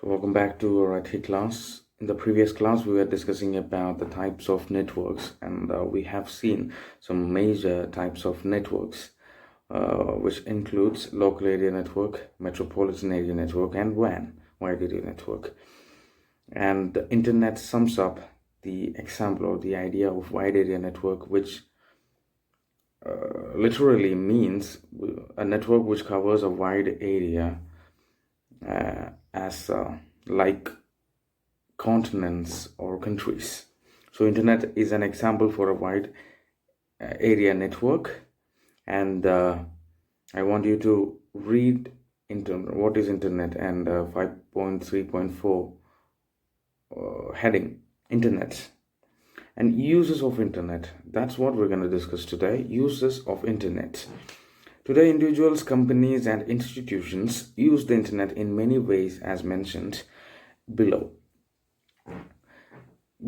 Welcome back to our IT class. In the previous class, we were discussing about the types of networks, and we have seen some major types of networks, which includes local area network, metropolitan area network, and WAN, wide area network. And the internet sums up the example or the idea of wide area network, which literally means a network which covers a wide area as like continents or countries. So internet is an example for a wide area network, and I want you to read what is internet and 5.3.4 heading internet and uses of internet. That's what we're going to discuss today. Uses of internet. Today, individuals, companies, and institutions use the internet in many ways, as mentioned below.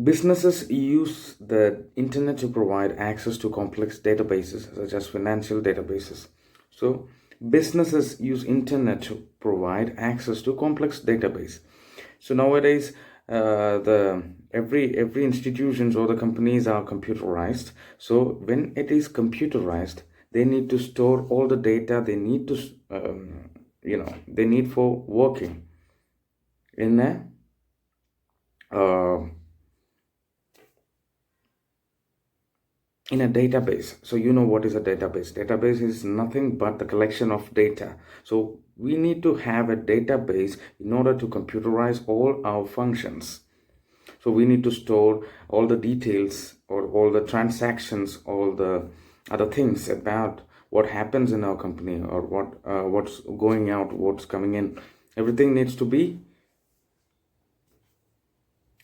Businesses use the internet to provide access to complex databases, such as financial databases. So, businesses use internet to provide access to complex database. So nowadays, every institutions or the companies are computerized. So when it is computerized, they need to store all the data they need to they need for working in a database. So you know what is a database. Database is nothing but the collection of data. So we need to have a database in order to computerize all our functions. So we need to store all the details or all the transactions, all the other things about what happens in our company or what's going out, what's coming in. Everything needs to be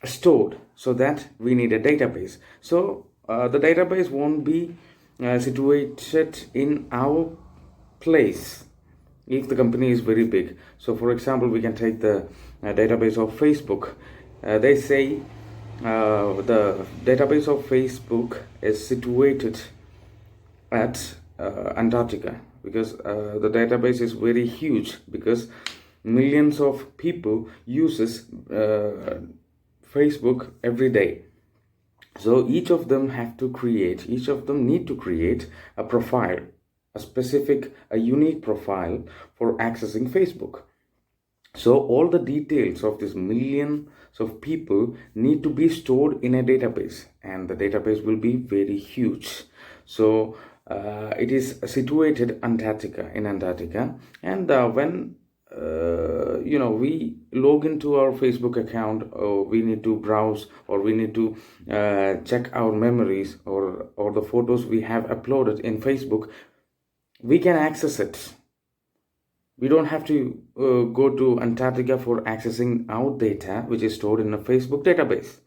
stored, so that we need a database. So the database won't be situated in our place if the company is very big. So for example, we can take the database of Facebook. They say the database of Facebook is situated at Antarctica, because the database is very huge, because millions of people uses Facebook every day. So each of them need to create a profile, a unique profile for accessing Facebook. So all the details of this millions of people need to be stored in a database, and the database will be very huge. So it is situated in Antarctica, and when we log into our Facebook account, or we need to browse, or we need to check our memories or the photos we have uploaded in Facebook, we can access it. We don't have to go to Antarctica for accessing our data, which is stored in a Facebook database,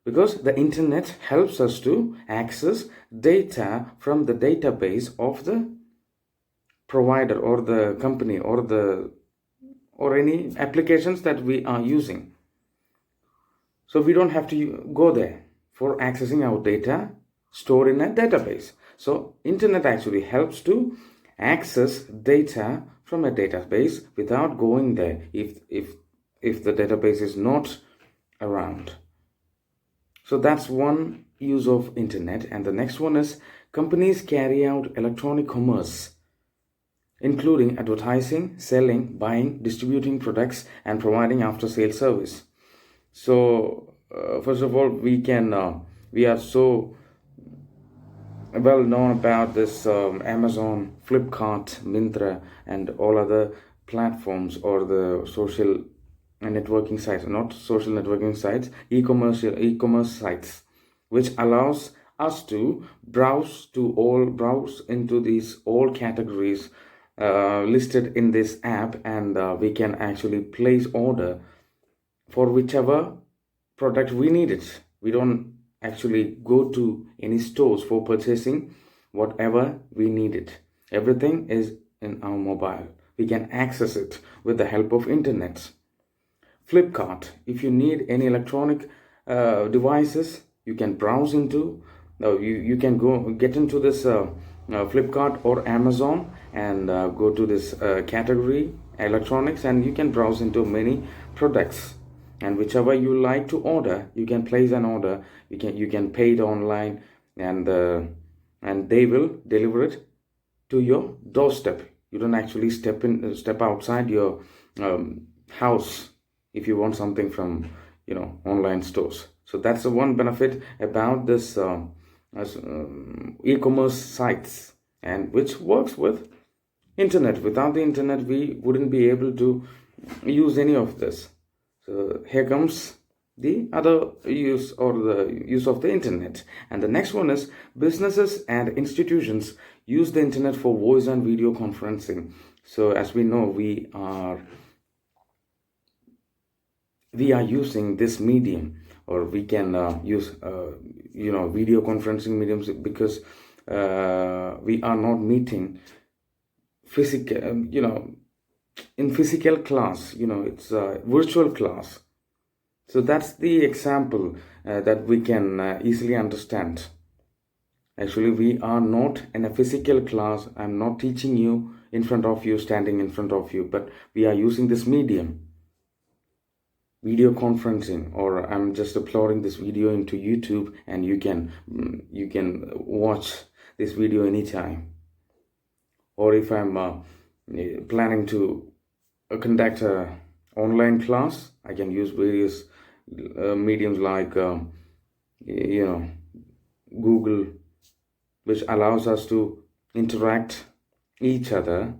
because the internet helps us to access data from the database of the provider or the company or any applications that we are using. So we don't have to go there for accessing our data stored in a database. So internet actually helps to access data from a database without going there if the database is not around. So that's one use of internet. And the next one is companies carry out electronic commerce, including advertising, selling, buying, distributing products, and providing after-sale service. So first of all, we are so well known about this Amazon, Flipkart, Myntra, and all other platforms, or the social networking sites, not social networking sites, e-commerce sites, which allows us to browse into these all categories listed in this app, and we can actually place order for whichever product we needed. We don't actually go to any stores for purchasing whatever we needed. Everything is in our mobile. We can access it with the help of internet. Flipkart, if you need any electronic devices, you can browse into. You can get into this Flipkart or Amazon and go to this category electronics, and you can browse into many products, and whichever you like to order, you can place an order. You can pay it online, and they will deliver it to your doorstep. You don't actually step outside your house if you want something from online stores. So that's the one benefit about this e-commerce sites, and which works with internet. Without the internet, we wouldn't be able to use any of this. So here comes the other use, or the use of the internet. And the next one is businesses and institutions use the internet for voice and video conferencing. So as we know, we are using this medium, or we can use video conferencing mediums, because we are not meeting physical in physical class. It's a virtual class. So that's the example that we can easily understand. Actually, we are not in a physical class. I'm not teaching you in front of you, standing in front of you, but we are using this medium, video conferencing, or I'm just uploading this video into YouTube, and you can watch this video anytime. Or if I'm planning to conduct a online class, I can use various mediums like Google, which allows us to interact each other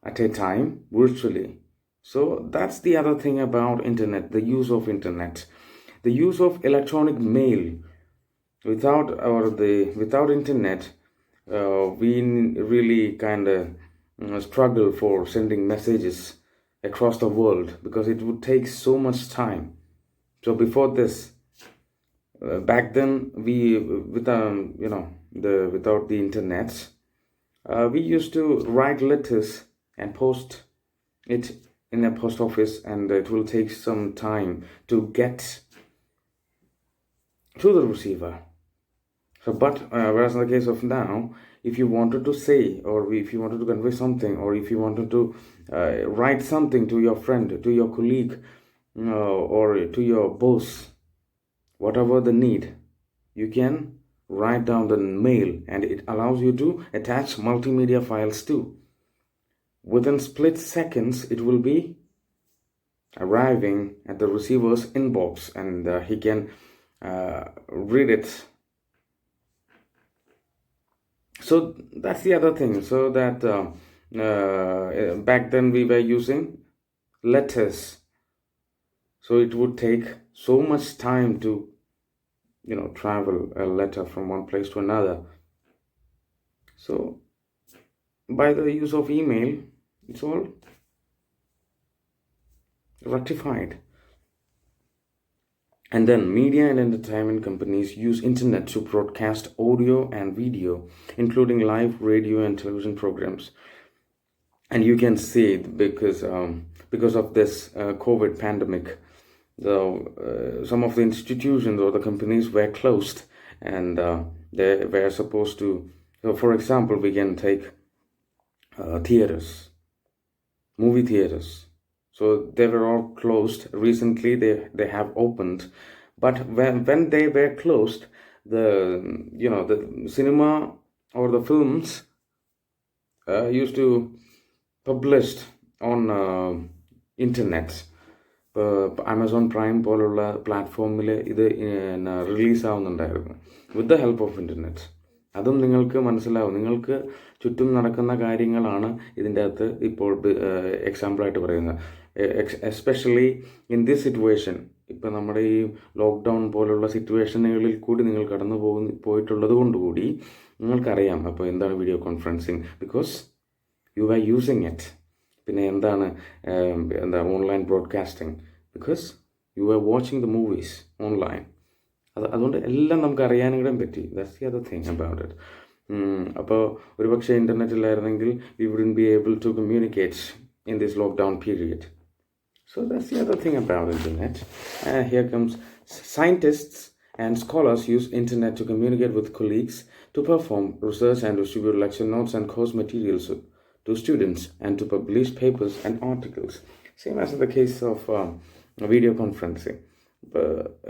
at a time virtually. So that's the other thing about internet, the use of internet. The use of electronic mail. Without internet, we really kind of struggle for sending messages across the world, because it would take so much time. So before this, back then, without the internet, we used to write letters and post it in a post office, and it will take some time to get to the receiver. So, but whereas in the case of now, if you wanted to say, or if you wanted to convey something, or if you wanted to write something to your friend, to your colleague, or to your boss, whatever the need, you can write down the mail, and it allows you to attach multimedia files too. Within split seconds, it will be arriving at the receiver's inbox, and he can read it. So that's the other thing. So that back then we were using letters, so it would take so much time to travel a letter from one place to another. So by the use of email, it's all rectified. And then media and entertainment companies use internet to broadcast audio and video, including live radio and television programs. And you can see it because of this COVID pandemic, some of the institutions or the companies were closed, and they were supposed to. So, for example, we can take theaters, movie theaters. So they were all closed. Recently, they have opened, but when they were closed, the cinema or the films used to published on internet. Amazon Prime പോലുള്ള പ്ലാറ്റ്ഫോമിൽ ഇത് release ആവുന്നുണ്ടായിരുന്നു with the help of internet. അതും നിങ്ങൾക്ക് മനസ്സിലാവും. നിങ്ങൾക്ക് ചുറ്റും നടക്കുന്ന കാര്യങ്ങളാണ് ഇതിൻ്റെ അകത്ത് ഇപ്പോൾ എക്സാമ്പിളായിട്ട് പറയുന്നത്. എസ്പെഷ്യലി ഇൻ ദിസ് സിറ്റുവേഷൻ, ഇപ്പം നമ്മുടെ ഈ ലോക്ക്ഡൗൺ പോലുള്ള സിറ്റുവേഷനുകളിൽ കൂടി നിങ്ങൾ കടന്നു പോയിട്ടുള്ളത് കൊണ്ടുകൂടി നിങ്ങൾക്കറിയാം അപ്പോൾ എന്താണ് video conferencing, because you are using it. പിന്നെ എന്താണ് online broadcasting, because you are watching the movies online. അതുകൊണ്ട് എല്ലാം നമുക്ക് അറിയാനും കൂടെ പറ്റി. That's the other thing about it. അപ്പോൾ ഒരുപക്ഷെ ഇൻ്റർനെറ്റ് ഇല്ലായിരുന്നെങ്കിൽ we wouldn't be able to communicate in this lockdown period. So that's the other thing about internet. Here comes scientists and scholars use internet to communicate with colleagues, to perform research and distribute lecture notes and course materials to students and to publish papers and articles. Same as in the case of video conferencing.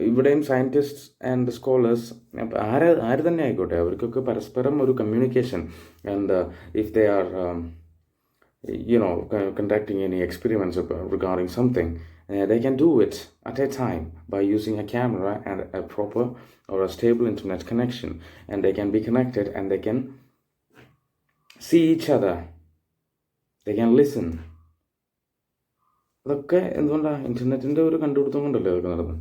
ഇവിടെയും scientist and scholars ആര് തന്നെ ആയിക്കോട്ടെ, അവർക്കൊക്കെ പരസ്പരം ഒരു communication and if they are conducting any experiments regarding something, they can do it at a time by using a camera and a proper or a stable internet connection, and they can be connected and they can see each other, they can listen. അതൊക്കെ എന്തുകൊണ്ടാണ്? ഇൻ്റർനെറ്റിൻ്റെ ഒരു കണ്ടുപിടുത്തം കൊണ്ടല്ലേ അതൊക്കെ നടന്നത്.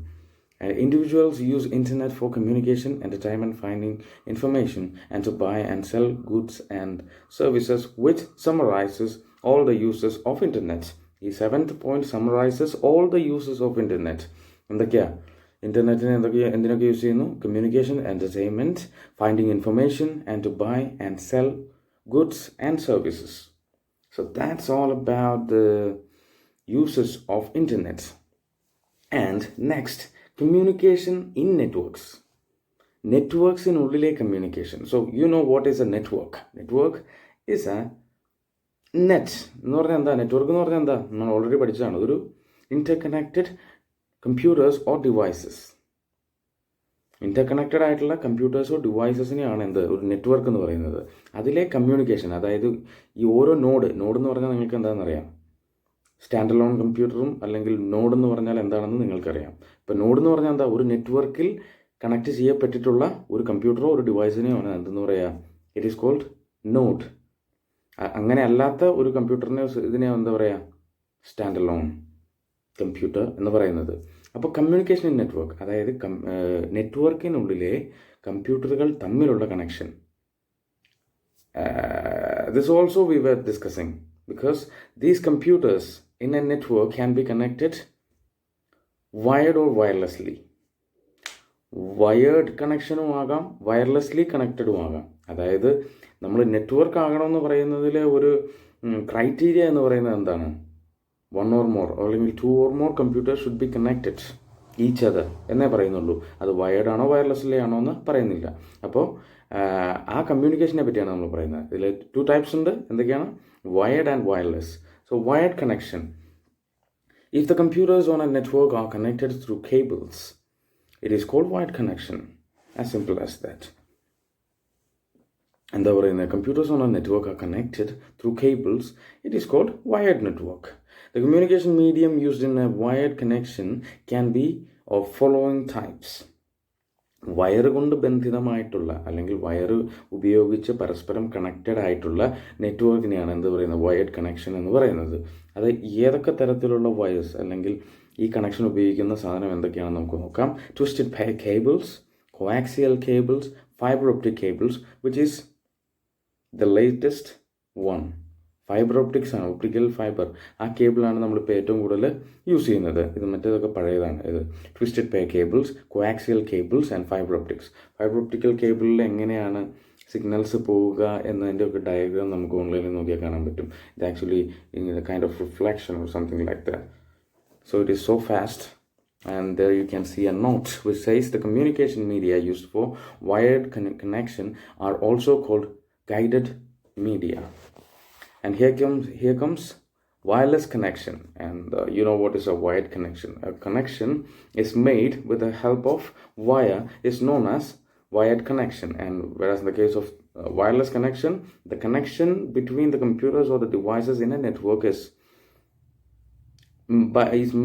Individuals use internet for communication, entertainment, finding information, and to buy and sell goods and services, which summarizes all the uses of internet. The seventh point summarizes all the uses of internet. എന്തൊക്കെയാ ഇൻ്റർനെറ്റിനെ എന്തിനൊക്കെ use ചെയ്യുന്നു? Communication, entertainment, finding information, and to buy and sell goods and services. So that's all about the uses of internet. And next, communication in networks. Networks in ഉള്ളിലെ communication. So you know what is a network? Network is a net എന്ന് പറഞ്ഞാൽ എന്താ? Network എന്ന് പറഞ്ഞാൽ എന്താ? നമ്മൾ already പഠിച്ചതാണ്. ഒരു interconnected computers or devices. Interconnected ആയിട്ടുള്ള കമ്പ്യൂട്ടേഴ്സോ ഡിവൈസസിനെയാണ് ഒരു നെറ്റ്വർക്ക് എന്ന് പറയുന്നത്. അതിലെ കമ്മ്യൂണിക്കേഷൻ, അതായത് ഈ ഓരോ നോഡ് എന്ന് പറഞ്ഞാൽ നിങ്ങൾക്ക് എന്താണെന്നറിയാം. സ്റ്റാൻഡ് അലോൺ കമ്പ്യൂട്ടറും അല്ലെങ്കിൽ നോഡ് എന്ന് പറഞ്ഞാൽ എന്താണെന്ന് നിങ്ങൾക്കറിയാം. ഇപ്പോൾ നോഡ് എന്ന് പറഞ്ഞാൽ എന്താ? ഒരു നെറ്റ്വർക്കിൽ കണക്ട് ചെയ്യപ്പെട്ടിട്ടുള്ള ഒരു കമ്പ്യൂട്ടറോ ഒരു ഡിവൈസിനെയാണ് എന്തെന്ന് പറയുക? It is called node. അങ്ങനെ അല്ലാത്ത ഒരു കമ്പ്യൂട്ടറിനെ ഇതിനെ എന്താ പറയുക? സ്റ്റാൻഡ് അലോൺ കമ്പ്യൂട്ടർ എന്ന് പറയുന്നത്. അപ്പോൾ കമ്മ്യൂണിക്കേഷൻ ഇൻ നെറ്റ്വർക്ക്, അതായത് നെറ്റ്വർക്കിനുള്ളിലെ കമ്പ്യൂട്ടറുകൾ തമ്മിലുള്ള connection. This also we were discussing, because these computers in a network can be connected wired or wirelessly. Wired കണക്ഷനും ആകാം, വയർലെസ്ലി കണക്റ്റഡും ആകാം. അതായത് നമ്മൾ നെറ്റ്വർക്ക് ആകണമെന്ന് പറയുന്നതിൽ ഒരു ക്രൈറ്റീരിയ എന്ന് പറയുന്നത് എന്താണ്? 1 or more അല്ലെങ്കിൽ 2 or more computers should be connected each other എന്നേ പറയുന്നുള്ളൂ. അത് വയേർഡ് ആണോ വയർലെസ്ലി ആണോ എന്ന് പറയുന്നില്ല. അപ്പോൾ ആ കമ്മ്യൂണിക്കേഷനെ പറ്റിയാണ് നമ്മൾ പറയുന്നത്. ഇതിൽ 2 types ഉണ്ട്. എന്തൊക്കെയാണ്? Wired and wireless. So wired connection. If the computers on a network are connected through cables, it is called wired connection. As simple as that. And the computers on a network are connected through cables, it is called wired network. The communication medium used in a wired connection can be of following types. Wire കൊണ്ട് ബന്ധിതമായിട്ടുള്ള അല്ലെങ്കിൽ wire ഉപയോഗിച്ച് പരസ്പരം connected ആയിട്ടുള്ള നെറ്റ്വർക്കിനെയാണ് എന്ത് പറയുന്നത്? Wired connection എന്ന് പറയുന്നത്. അത് ഏതൊക്കെ തരത്തിലുള്ള വയേഴ്സ് അല്ലെങ്കിൽ ഈ കണക്ഷൻ ഉപയോഗിക്കുന്ന സാധനം എന്തൊക്കെയാണെന്ന് നമുക്ക് നോക്കാം. Twisted cables, coaxial cables, fibre optic cables, which is the latest one. Fibre optics ആണ്, ഒപ്റ്റിക്കൽ ഫൈബർ. ആ കേബിളാണ് നമ്മളിപ്പോൾ ഏറ്റവും കൂടുതൽ യൂസ് ചെയ്യുന്നത്. ഇത് മറ്റേതൊക്കെ പഴയതാണ്. ഇത് twisted cables, coaxial cables and fibre optics. Fibre optical കേബിളിൽ എങ്ങനെയാണ് സിഗ്നൽസ് പോവുക എന്നതിൻ്റെ ഒക്കെ ഡയഗ്രാം നമുക്ക് ഓൺലൈനിൽ നോക്കിയാൽ കാണാൻ പറ്റും. ഇത് actually kind of reflection or something like that. So it is so fast. And there you can see a note which says the communication media used for wired connection are also called guided media. And here comes wireless connection. And you know what is a wired connection? A connection is made with the help of wire is known as wired connection. And whereas in the case of wireless connection, the connection between the computers or the devices in a network is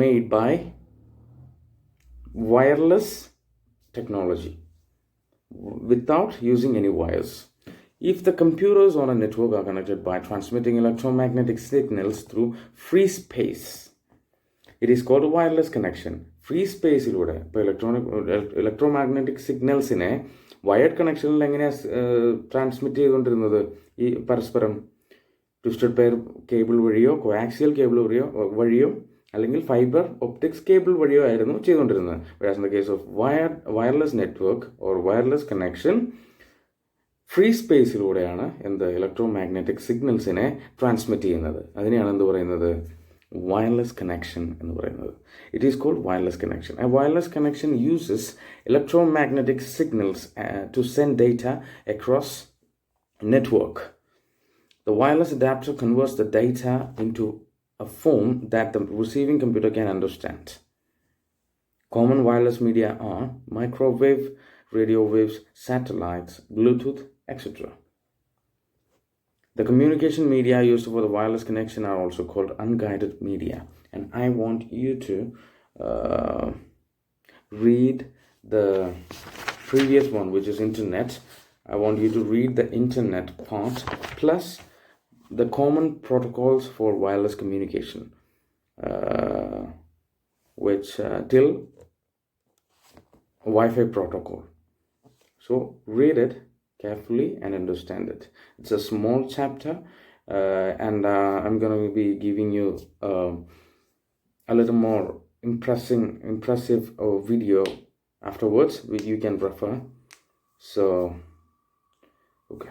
made by wireless technology without using any wires. If the computers on a network are connected by transmitting electromagnetic signals through free space, it is called a wireless connection. Free space illude electromagnetic signals in a wired connection transmit ചെയ്തുകൊണ്ടിരുന്നത് ഈ പരസ്പരം twisted pair cable വഴിയോ coaxial cable വഴിയോ അല്ലെങ്കിൽ fibre optics cable വഴിയോ ആയിരുന്നു ചെയ്തുകൊണ്ടിരുന്നത്. whereas in the case of wireless network or wireless connection, free സ്പേസിലൂടെയാണ് ഇലക്ട്രോമാഗ്നറ്റിക് സിഗ്നൽസിനെ ട്രാൻസ്മിറ്റ് ചെയ്യുന്നത്. അതിനെയാണ് എന്ത് പറയുന്നത്? വയർലെസ് കണക്ഷൻ എന്ന് പറയുന്നത്. It is called wireless connection. A wireless connection uses electromagnetic signals to send data across network. The wireless adapter converts the data into a form that the receiving computer can understand. Common wireless media are microwave, radio waves, satellites, Bluetooth, etc. The communication media used for the wireless connection are also called unguided media. And I want you to read the previous one, which is internet. I want you to read the internet part plus the common protocols for wireless communication, which till Wi-Fi protocol. So read it carefully and understand it. It's a small chapter, and I'm going to be giving you a little more impressive video afterwards, which you can refer. So okay.